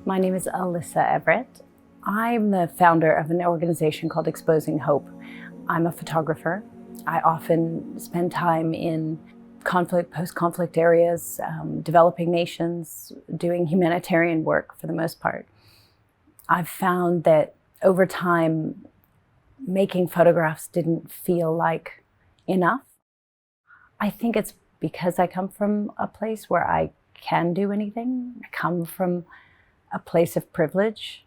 My name is Alissa Everett. I'm the founder of an organization called Exposing Hope. I'm a photographer. I often spend time in conflict, post-conflict areas, developing nations, doing humanitarian work for the most part. I've found that over time, making photographs didn't feel like enough. I think it's because I come from a place where I can do anything. I come from a place of privilege.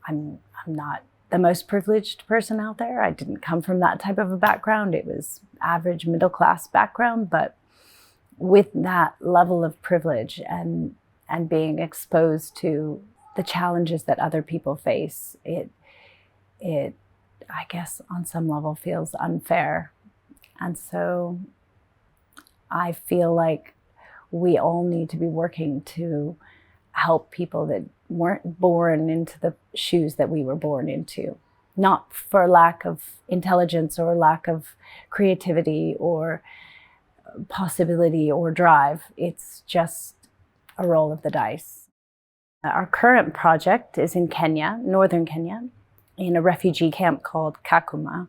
I'm not the most privileged person out there. I didn't come from that type of a background. It was average middle class background, but with that level of privilege and being exposed to the challenges that other people face, it I guess on some level feels unfair. And so I feel like we all need to be working to help people that weren't born into the shoes that we were born into. Not for lack of intelligence or lack of creativity or possibility or drive. It's just a roll of the dice. Our current project is in Kenya, northern Kenya, in a refugee camp called Kakuma.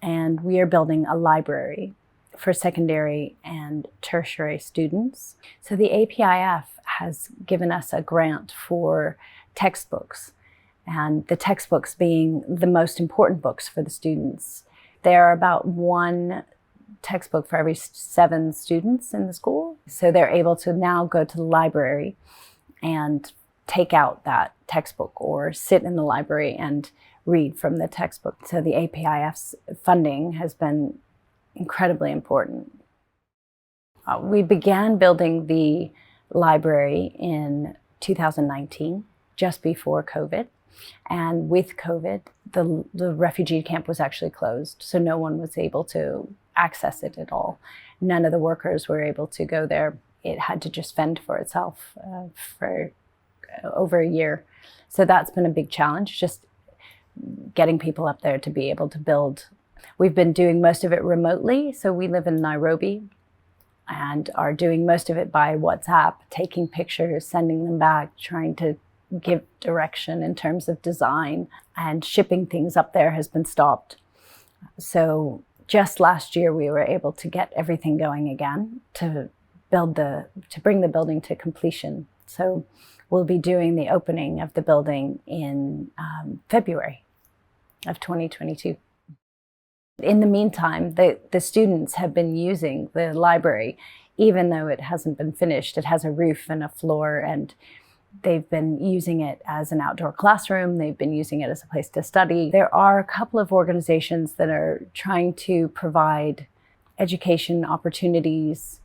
And we are building a library for secondary and tertiary students. So the APIF has given us a grant for textbooks, and the textbooks being the most important books for the students. There are about one textbook for every 7 students in the school. So they're able to now go to the library and take out that textbook or sit in the library and read from the textbook. So the APIF's funding has been incredibly important. We began building the library in 2019, just before COVID. And with COVID, the refugee camp was actually closed, so no one was able to access it at all. None of the workers were able to go there. It had to just fend for itself for over a year. So that's been a big challenge, just getting people up there to be able to build. We've been doing most of it remotely. So we live in Nairobi and are doing most of it by WhatsApp, taking pictures, sending them back, trying to give direction in terms of design, and shipping things up there has been stopped. So just last year, we were able to get everything going again to bring the building to completion. So we'll be doing the opening of the building in February of 2022. In the meantime, the students have been using the library, even though it hasn't been finished. It has a roof and a floor, and they've been using it as an outdoor classroom. They've been using it as a place to study. There are a couple of organizations that are trying to provide education opportunities.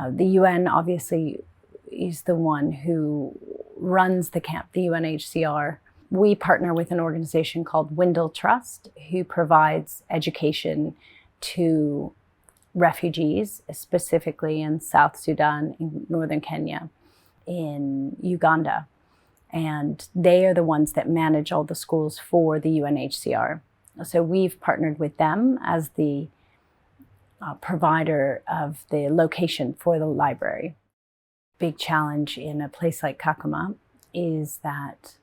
The UN obviously is the one who runs the camp, the UNHCR. We partner with an organization called Windle Trust, who provides education to refugees, specifically in South Sudan, in northern Kenya, in Uganda. And they are the ones that manage all the schools for the UNHCR. So we've partnered with them as the provider of the location for the library. Big challenge in a place like Kakuma is that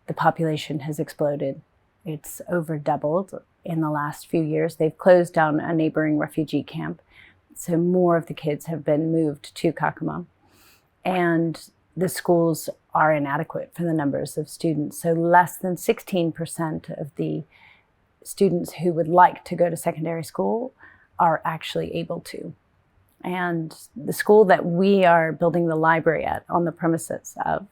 the population has exploded. It's over doubled in the last few years. They've closed down a neighboring refugee camp. So more of the kids have been moved to Kakuma. And the schools are inadequate for the numbers of students. So less than 16% of the students who would like to go to secondary school are actually able to. And the school that we are building the library at on the premises of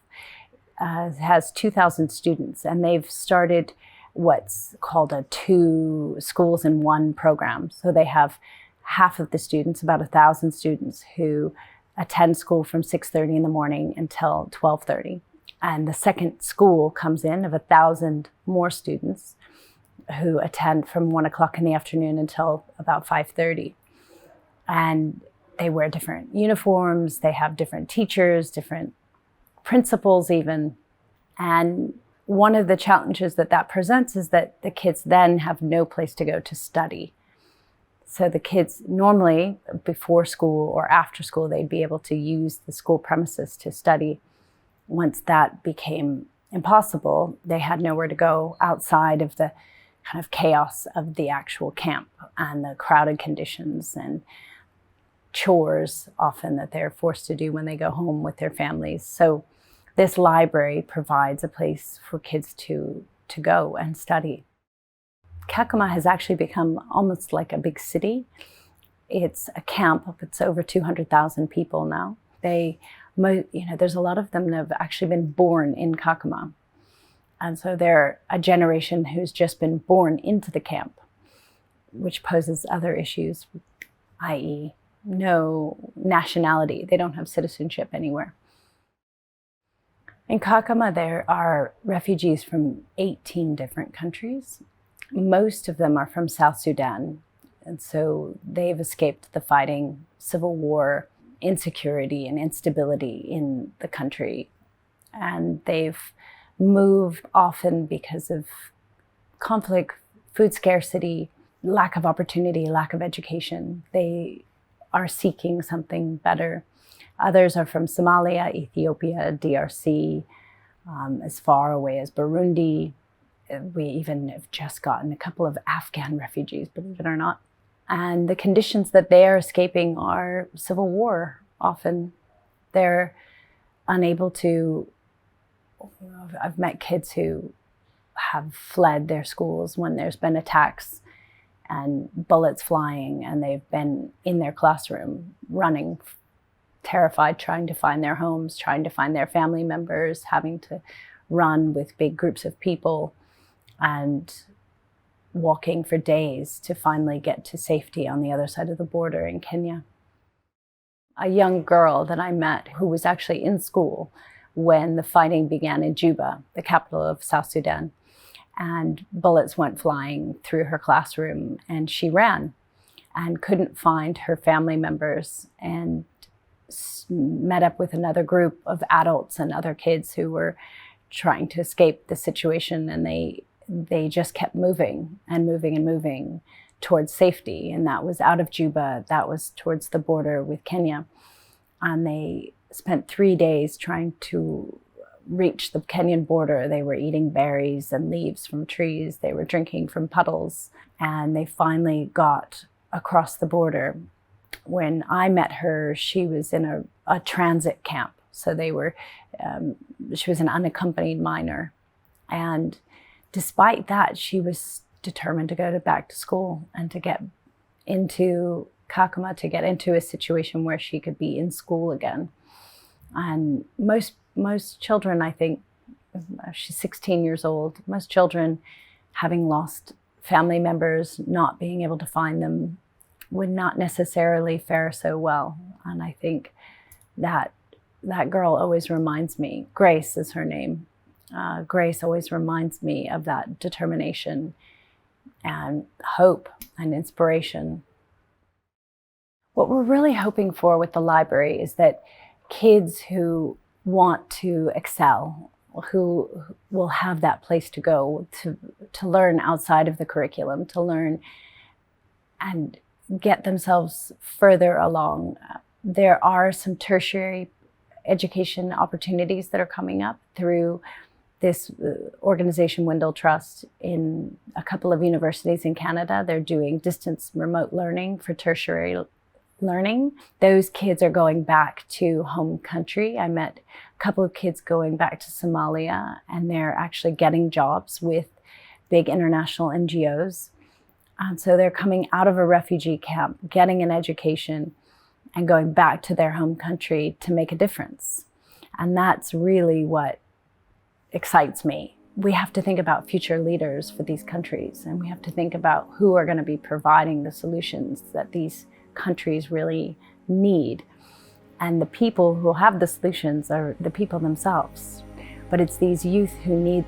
has 2,000 students, and they've started what's called a 2 schools in 1 program. So they have half of the students, about 1,000 students, who attend school from 6:30 in the morning until 12:30. And the second school comes in of 1,000 more students who attend from 1 o'clock in the afternoon until about 5:30. And they wear different uniforms, they have different teachers, different principals even. And one of the challenges that presents is that the kids then have no place to go to study. So the kids normally before school or after school, they'd be able to use the school premises to study. Once that became impossible, they had nowhere to go outside of the kind of chaos of the actual camp and the crowded conditions and chores often that they're forced to do when they go home with their families. So this library provides a place for kids to go and study. Kakuma has actually become almost like a big city. It's a camp. It's over 200,000 people now. There's a lot of them that have actually been born in Kakuma. And so they're a generation who's just been born into the camp, which poses other issues, i.e. no nationality. They don't have citizenship anywhere. In Kakuma, there are refugees from 18 different countries. Most of them are from South Sudan. And so they've escaped the fighting, civil war, insecurity and instability in the country. And they've moved often because of conflict, food scarcity, lack of opportunity, lack of education. They are seeking something better. Others are from Somalia, Ethiopia, DRC, as far away as Burundi. We even have just gotten a couple of Afghan refugees, believe it or not. And the conditions that they are escaping are civil war. Often they're unable to, I've met kids who have fled their schools when there's been attacks and bullets flying, and they've been in their classroom running, terrified, trying to find their homes, trying to find their family members, having to run with big groups of people and walking for days to finally get to safety on the other side of the border in Kenya. A young girl that I met who was actually in school when the fighting began in Juba, the capital of South Sudan, and bullets went flying through her classroom, and she ran and couldn't find her family members, and met up with another group of adults and other kids who were trying to escape the situation, and they just kept moving and moving and moving towards safety. And that was out of Juba, that was towards the border with Kenya. And they spent 3 days trying to reach the Kenyan border. They were eating berries and leaves from trees. They were drinking from puddles. And they finally got across the border. When I met her, she was in a transit camp. So she was an unaccompanied minor. And despite that, she was determined to go back to school and to get into Kakuma, to get into a situation where she could be in school again. And most children, I think, she's 16 years old, most children having lost family members, not being able to find them, would not necessarily fare so well. And I think that girl always reminds me, Grace is her name, Grace always reminds me of that determination and hope and inspiration. What we're really hoping for with the library is that kids who want to excel, who will have that place to go to learn outside of the curriculum, to learn and get themselves further along. There are some tertiary education opportunities that are coming up through this organization, Wendell Trust, in a couple of universities in Canada. They're doing distance remote learning for tertiary learning. Those kids are going back to home country. I met a couple of kids going back to Somalia, and they're actually getting jobs with big international NGOs. And so they're coming out of a refugee camp, getting an education, and going back to their home country to make a difference. And that's really what excites me. We have to think about future leaders for these countries, and we have to think about who are going to be providing the solutions that these countries really need. And the people who have the solutions are the people themselves. But it's these youth who need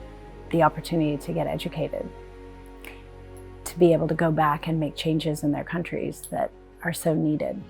the opportunity to get educated, to be able to go back and make changes in their countries that are so needed.